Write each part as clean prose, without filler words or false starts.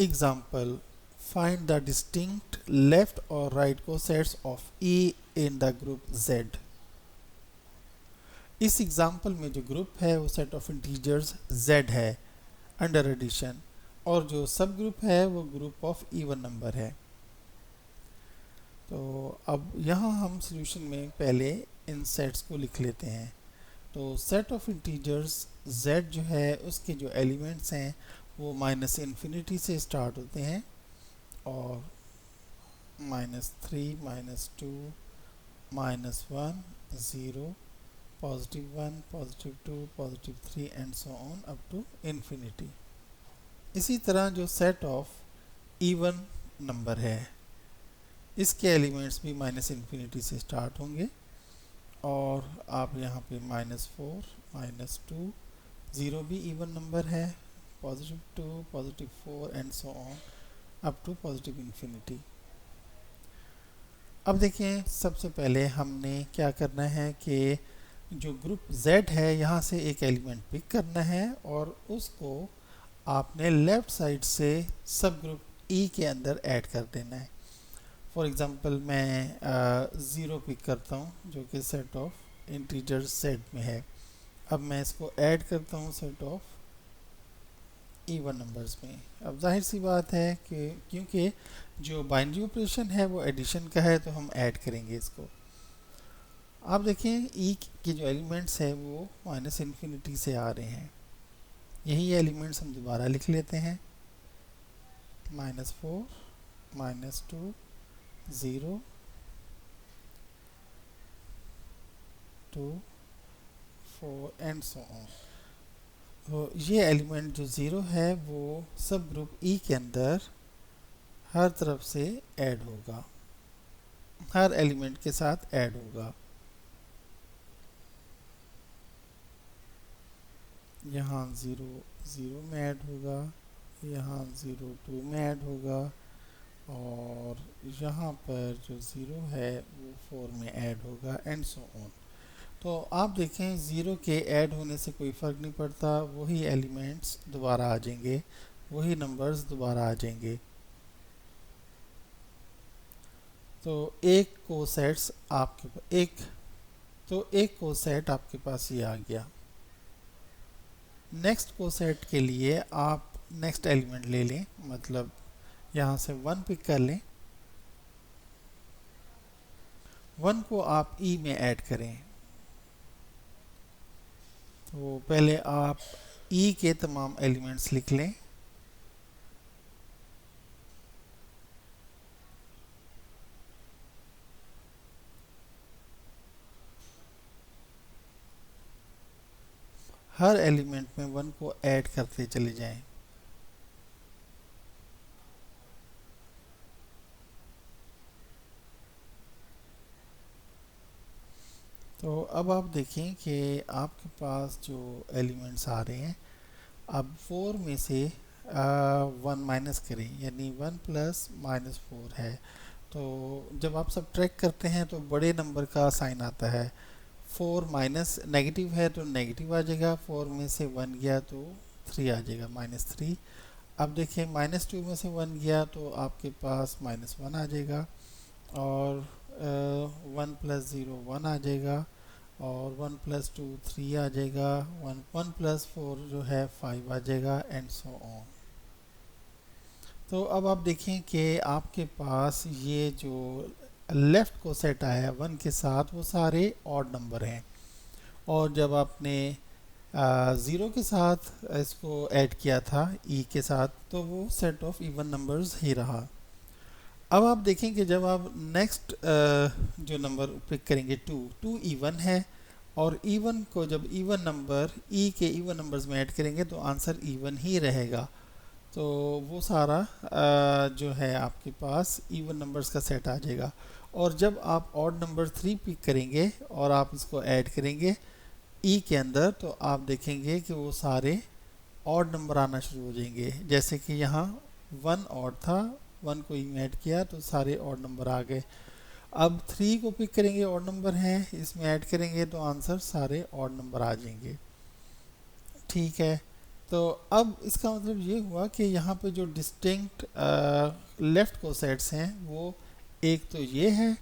Example, find the distinct left or right cosets of E in the group Z. इस example में जो group है वो set of integers Z है under addition, और जो सब ग्रुप है वो ग्रुप ऑफ इवन नंबर है। तो अब यहाँ हम सॉल्यूशन में पहले इन सेट्स को लिख लेते हैं। तो सेट ऑफ इंटीजर्स Z जो है उसके जो एलिमेंट्स हैं वो माइनस इन्फिनिटी से स्टार्ट होते हैं और -3, -2, -1, 0, +1, +2, +3 and so on up to infinity. इसी तरह जो सेट ऑफ इवन नंबर है इसके एलिमेंट्स भी माइनस इन्फिनिटी से स्टार्ट होंगे और आप यहाँ पे -4, -2, 0 भी इवन नंबर है, +2, +4 and so on up to positive infinity. अब देखें, सबसे पहले हमने क्या करना है कि जो ग्रुप Z है यहाँ से एक एलिमेंट पिक करना है और उसको आपने लेफ्ट साइड से सब ग्रुप E के अंदर ऐड कर देना है। फॉर एग्जांपल मैं 0 पिक करता हूँ जो कि सेट ऑफ इंटीजर Z में है। अब मैं इसको ऐड करता हूँ सेट ऑफ इवन नंबर्स में। अब जाहिर सी बात है कि क्योंकि जो बाइनरी ऑपरेशन है वो एडिशन का है तो हम ऐड करेंगे इसको। आप देखें ई के जो एलिमेंट्स हैं वो माइनस इन्फिनिटी से आ रहे हैं। यही एलिमेंट्स हम दोबारा लिख लेते हैं, -4, -2, 0, 2, 4 एंड सो ऑन। तो ये एलिमेंट जो 0 है वो सब ग्रुप ई के अंदर हर तरफ से ऐड होगा, हर एलिमेंट के साथ ऐड होगा। यहाँ 0 0 में ऐड होगा, यहाँ 0 2 में ऐड होगा और यहाँ पर जो 0 है वो 4 में ऐड होगा एंड सो ऑन। तो आप देखें 0 के ऐड होने से कोई फ़र्क नहीं पड़ता, वही एलिमेंट्स दोबारा आ जाएंगे, वही नंबर्स दोबारा आ जाएंगे। तो एक कोसेट्स आपके एक कोसेट आपके पास ये आ गया। नेक्स्ट कोसेट के लिए आप नेक्स्ट एलिमेंट ले लें, मतलब यहाँ से 1 पिक कर लें, 1 को आप ई में ऐड करें। तो पहले आप ई के तमाम एलिमेंट्स लिख लें, हर एलिमेंट में 1 को ऐड करते चले जाएं। तो अब आप देखें कि आपके पास जो एलिमेंट्स आ रहे हैं, अब 4 में से 1 माइनस करें, यानी 1 प्लस -4 है। तो जब आप सब्ट्रैक्ट करते हैं तो बड़े नंबर का साइन आता है। 4 माइनस नेगेटिव है तो नेगेटिव आ जाएगा, 4 में से 1 गया तो 3 आ जाएगा, -3। अब देखिए -2 में से 1 गया तो आपके पास -1 आ जाएगा और 1 + 0 1 आ जाएगा और 1 + 2 3 आ जाएगा, 1 + 4 जो है 5 आ जाएगा एंड सो ऑन। तो अब आप देखें कि आपके पास ये जो लेफ्ट को सेट आया है 1 के साथ वो सारे ऑड नंबर हैं, और जब आपने 0 के साथ इसको ऐड किया था ई के साथ तो वो सेट ऑफ इवन नंबर्स ही रहा। अब आप देखें कि जब आप नेक्स्ट जो नंबर पिक करेंगे 2 इवन है, और इवन को जब इवन नंबर ई के इवन नंबर्स में ऐड करेंगे तो आंसर इवन ही रहेगा। तो वो सारा जो है आपके पास इवन नंबर्स का सेट आ जाएगा। और जब आप ऑड नंबर 3 पिक करेंगे और आप इसको ऐड करेंगे ई के अंदर तो आप देखेंगे कि वो सारे ऑड नंबर आना शुरू हो जाएंगे। जैसे कि यहाँ 1 ऑड था, 1 को ई में ऐड किया तो सारे ऑड नंबर आ गए। अब 3 को पिक करेंगे, ऑड नंबर है, इसमें ऐड करेंगे तो आंसर सारे ऑड नंबर आ जाएंगे। ठीक है, तो अब इसका मतलब ये हुआ कि यहाँ पे जो डिस्टिंक्ट लेफ्ट को सेट्स हैं वो एक तो ये है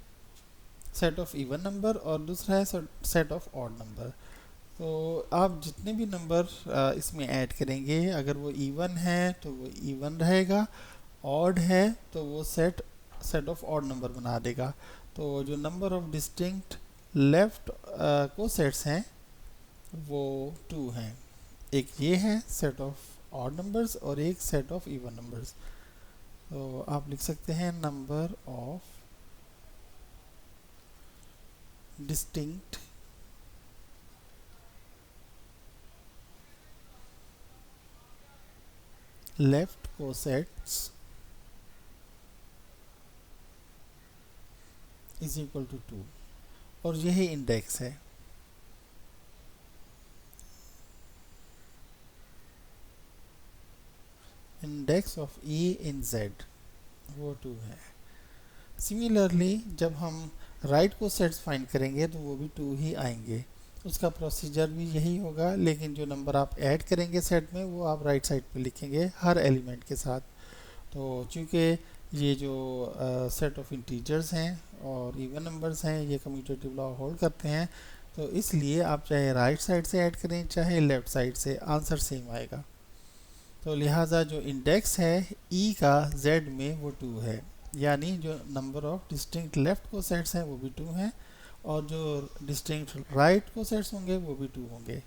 सेट ऑफ इवन नंबर और दूसरा है सेट ऑफ ऑड नंबर। तो आप जितने भी नंबर इसमें ऐड करेंगे अगर वो इवन है तो वो इवन रहेगा, ऑड है तो वो set set of odd number बना देगा। तो जो नंबर ऑफ डिस्टिंक्ट लेफ्ट को सेट्स हैं वो टू हैं, एक ये है सेट ऑफ ऑड नंबर्स और एक सेट ऑफ इवन नंबर्स। तो आप लिख सकते हैं number of distinct left cosets is equal to two, और यही इंडेक्स है। Index of E in Z वो टू है। सिमिलरली जब हम राइट को सेट्स फाइंड करेंगे तो वो भी टू ही आएंगे, उसका प्रोसीजर भी यही होगा, लेकिन जो नंबर आप ऐड करेंगे सेट में वो आप राइट साइड पे लिखेंगे हर एलिमेंट के साथ। तो चूँकि ये जो सेट ऑफ इंटीजर्स हैं और इवन नंबर्स हैं ये कम्यूटेटिव लॉ होल्ड करते हैं, तो इसलिए आप चाहे राइट साइड से ऐड करें चाहे लेफ़्ट साइड से आंसर सेम आएगा। तो लिहाजा जो इंडेक्स है ई का जेड में वो टू है, यानी जो नंबर ऑफ डिस्टिंक्ट लेफ्ट को सेट्स हैं वो भी टू हैं और जो डिस्टिंक्ट राइट को सेट्स होंगे वो भी टू होंगे।